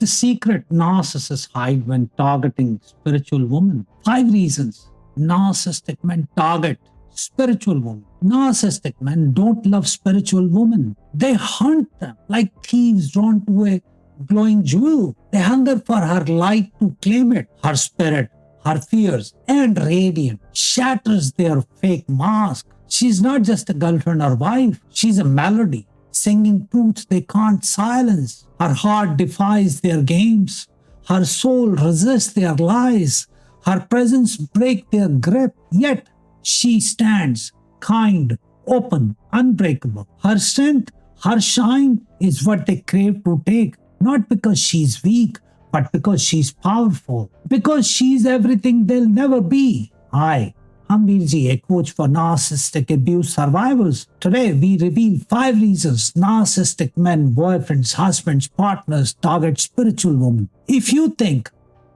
the secret narcissists hide when targeting spiritual women. 5 reasons narcissistic men target spiritual women. Narcissistic men don't love spiritual women. They hunt them like thieves drawn to a glowing jewel. They hunger for her light to claim it. Her spirit, her fears, and radiant shatters their fake mask. She's not just a girlfriend or wife. She's a melody, singing truths they can't silence. Her heart defies their games. Her soul resists their lies. Her presence breaks their grip. Yet she stands kind, open, unbreakable. Her strength, her shine is what they crave to take. Not because she's weak, but because she's powerful. Because she's everything they'll never be. Hi, I'm Virji, a coach for narcissistic abuse survivors. Today, we reveal 5 reasons narcissistic men, boyfriends, husbands, partners target spiritual women. If you think,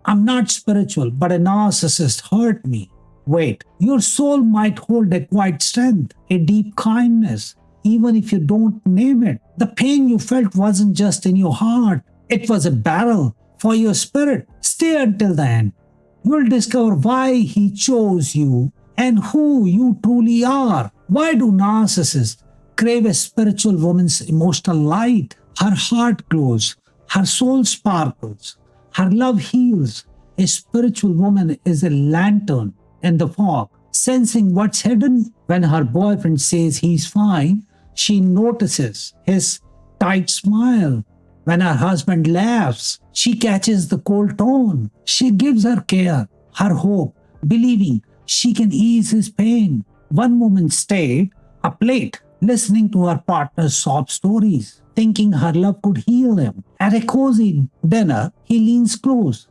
I'm not spiritual, but a narcissist hurt me, wait, your soul might hold a quiet strength, a deep kindness, even if you don't name it. The pain you felt wasn't just in your heart, it was a battle for your spirit. Stay until the end. You'll discover why he chose you and who you truly are. Why do narcissists crave a spiritual woman's emotional light? Her heart glows, her soul sparkles, her love heals. A spiritual woman is a lantern in the fog, sensing what's hidden. When her boyfriend says he's fine, she notices his tight smile. When her husband laughs, she catches the cold tone. She gives her care, her hope, believing she can ease his pain. One woman stayed up late, listening to her partner's sob stories, thinking her love could heal him. At a cozy dinner, he leans close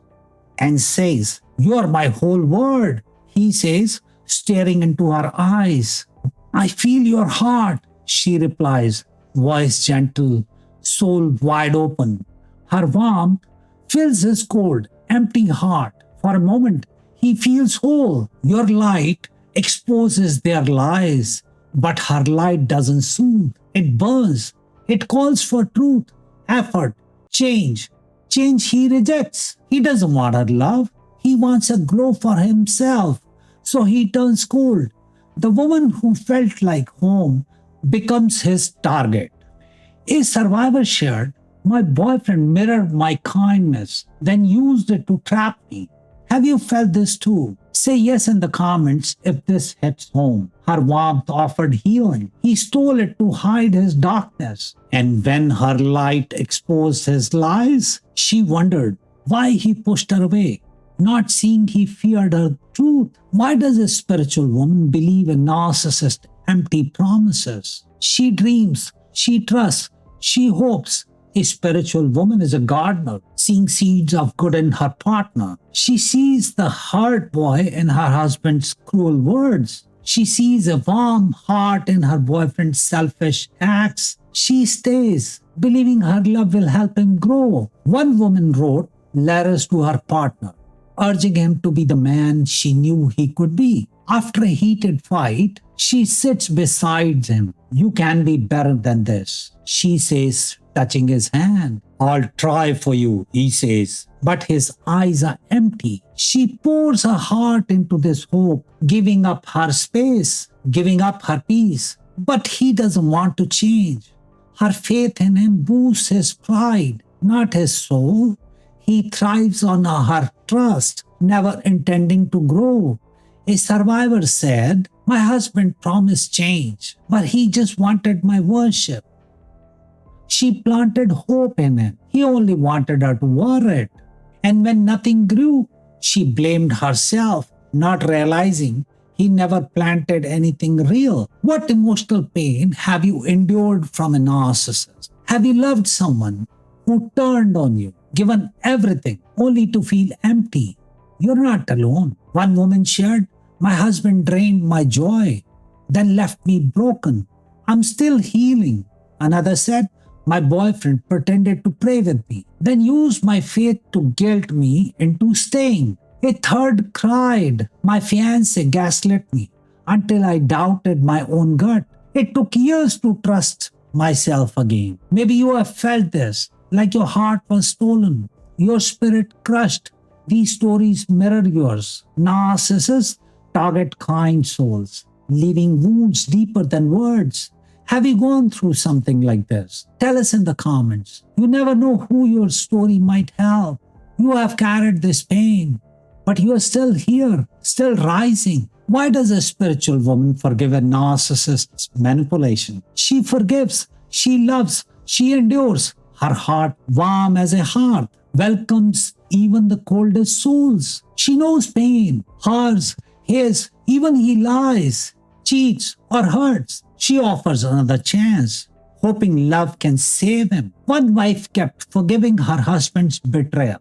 and says, "You're my whole world," he says, staring into her eyes. "I feel your heart," she replies, voice gentle, soul wide open. Her warmth fills his cold, empty heart. For a moment, he feels whole. Your light exposes their lies, but her light doesn't soothe. It burns. It calls for truth, effort, change. Change he rejects. He doesn't want her love. He wants a glow for himself. So he turns cold. The woman who felt like home becomes his target. A survivor shared, "My boyfriend mirrored my kindness, then used it to trap me." Have you felt this too? Say yes in the comments if this hits home. Her warmth offered healing. He stole it to hide his darkness. And when her light exposed his lies, she wondered why he pushed her away, not seeing he feared her truth. Why does a spiritual woman believe in narcissist empty promises? She dreams, she trusts, she hopes. A spiritual woman is a gardener, seeing seeds of good in her partner. She sees the hurt boy in her husband's cruel words. She sees a warm heart in her boyfriend's selfish acts. She stays, believing her love will help him grow. One woman wrote letters to her partner, urging him to be the man she knew he could be. After a heated fight, she sits beside him. "You can be better than this," she says, touching his hand. "I'll try for you," he says, but his eyes are empty. She pours her heart into this hope, giving up her space, giving up her peace. But he doesn't want to change. Her faith in him boosts his pride, not his soul. He thrives on her trust, never intending to grow. A survivor said, "My husband promised change, but he just wanted my worship." She planted hope in him. He only wanted her to water it. And when nothing grew, she blamed herself, not realizing he never planted anything real. What emotional pain have you endured from a narcissist? Have you loved someone who turned on you, given everything, only to feel empty? You're not alone. One woman shared, "My husband drained my joy, then left me broken. I'm still healing." Another said, "My boyfriend pretended to pray with me, then used my faith to guilt me into staying." A third cried, "My fiancé gaslit me until I doubted my own gut. It took years to trust myself again." Maybe you have felt this, like your heart was stolen, your spirit crushed. These stories mirror yours. Narcissists target kind souls, leaving wounds deeper than words. Have you gone through something like this? Tell us in the comments. You never know who your story might help. You have carried this pain, but you are still here, still rising. Why does a spiritual woman forgive a narcissist's manipulation? She forgives, she loves, she endures. Her heart, warm as a hearth, welcomes even the coldest souls. She knows pain, hers, his, even he lies, cheats, or hurts. She offers another chance, hoping love can save him. One wife kept forgiving her husband's betrayal,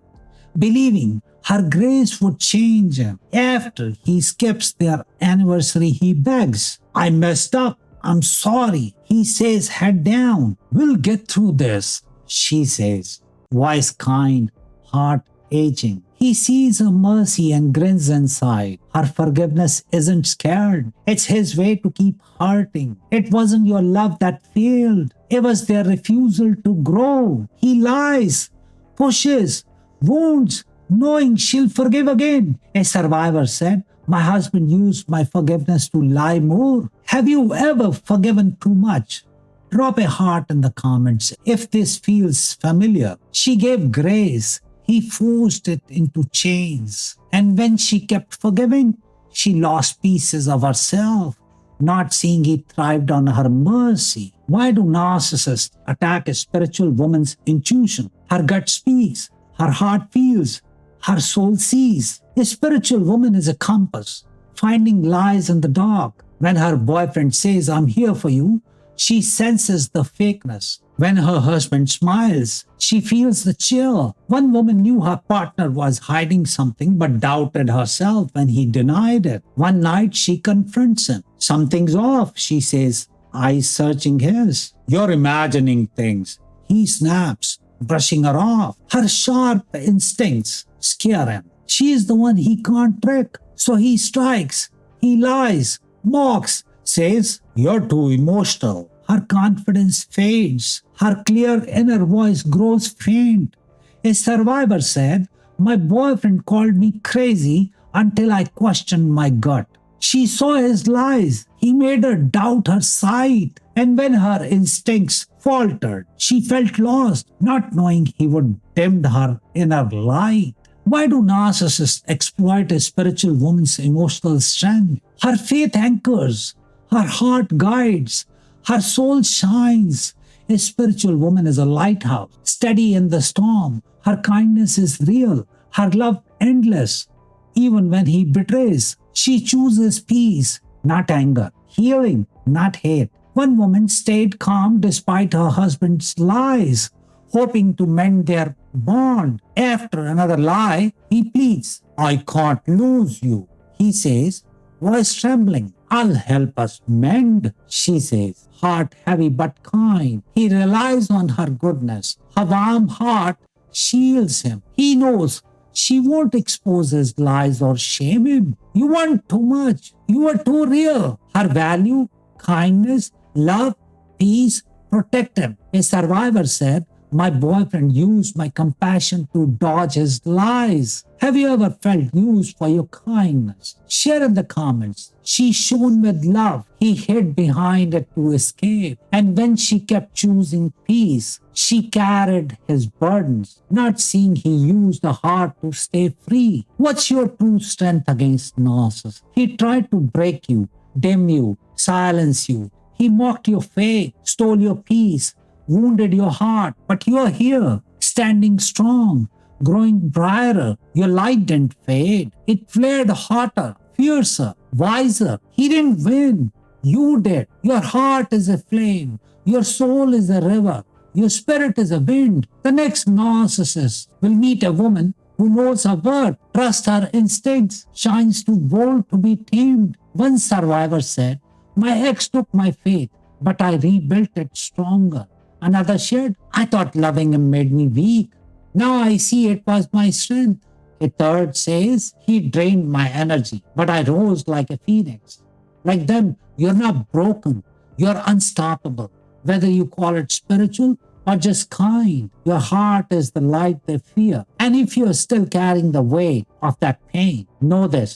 believing her grace would change him. After he skips their anniversary, he begs, I messed up. I'm sorry. He says, head down. We'll get through this. She says, voice kind, heart aching. He sees her mercy and grins inside. Her forgiveness isn't scared. It's his way to keep hurting. It wasn't your love that failed. It was their refusal to grow. He lies, pushes, wounds, knowing she'll forgive again. A survivor said, my husband used my forgiveness to lie more. Have you ever forgiven too much? Drop a heart in the comments if this feels familiar. She gave grace. He forced it into chains. And when she kept forgiving, she lost pieces of herself, not seeing he thrived on her mercy. Why do narcissists attack a spiritual woman's intuition? Her gut speaks, her heart feels, her soul sees. A spiritual woman is a compass, finding lies in the dark. When her boyfriend says, I'm here for you, she senses the fakeness. When her husband smiles, she feels the chill. One woman knew her partner was hiding something but doubted herself when he denied it. One night she confronts him. Something's off, she says, eyes searching his. You're imagining things. He snaps, brushing her off. Her sharp instincts scare him. She is the one he can't trick. So he strikes, he lies, mocks, says, you're too emotional. Her confidence fades. Her clear inner voice grows faint. A survivor said, my boyfriend called me crazy until I questioned my gut. She saw his lies. He made her doubt her sight. And when her instincts faltered, she felt lost, not knowing he would dim her inner light. Why do narcissists exploit a spiritual woman's emotional strength? Her faith anchors, her heart guides, her soul shines. A spiritual woman is a lighthouse, steady in the storm. Her kindness is real, her love endless. Even when he betrays, she chooses peace, not anger, healing, not hate. One woman stayed calm despite her husband's lies, hoping to mend their bond. After another lie, he pleads, I can't lose you. He says, voice trembling, I'll help us mend, she says, heart heavy but kind. He relies on her goodness. Her warm heart shields him. He knows she won't expose his lies or shame him. You want too much. You are too real. Her value, kindness, love, peace, protect him. A survivor said, my boyfriend used my compassion to dodge his lies. Have you ever felt used for your kindness? Share in the comments. She shone with love. He hid behind it to escape. And when she kept choosing peace, she carried his burdens, not seeing he used the heart to stay free. What's your true strength against narcissism? He tried to break you, dim you, silence you. He mocked your faith, stole your peace, wounded your heart, but you are here, standing strong, growing brighter. Your light didn't fade. It flared hotter, fiercer, wiser. He didn't win. You did. Your heart is a flame. Your soul is a river. Your spirit is a wind. The next narcissist will meet a woman who knows her worth, trusts her instincts, shines too bold to be tamed. One survivor said, my ex took my faith, but I rebuilt it stronger. Another shared, I thought loving him made me weak. Now I see it was my strength. A third says, he drained my energy, but I rose like a phoenix. Like them, you're not broken. You're unstoppable. Whether you call it spiritual or just kind, your heart is the light they fear. And if you're still carrying the weight of that pain, know this: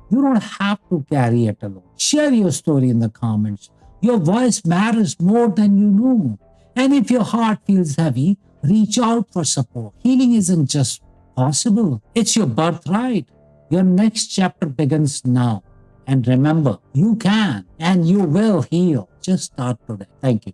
you don't have to carry it alone. Share your story in the comments. Your voice matters more than you know. And if your heart feels heavy, reach out for support. Healing isn't just possible, it's your birthright. Your next chapter begins now. And remember, you can and you will heal. Just start today. Thank you.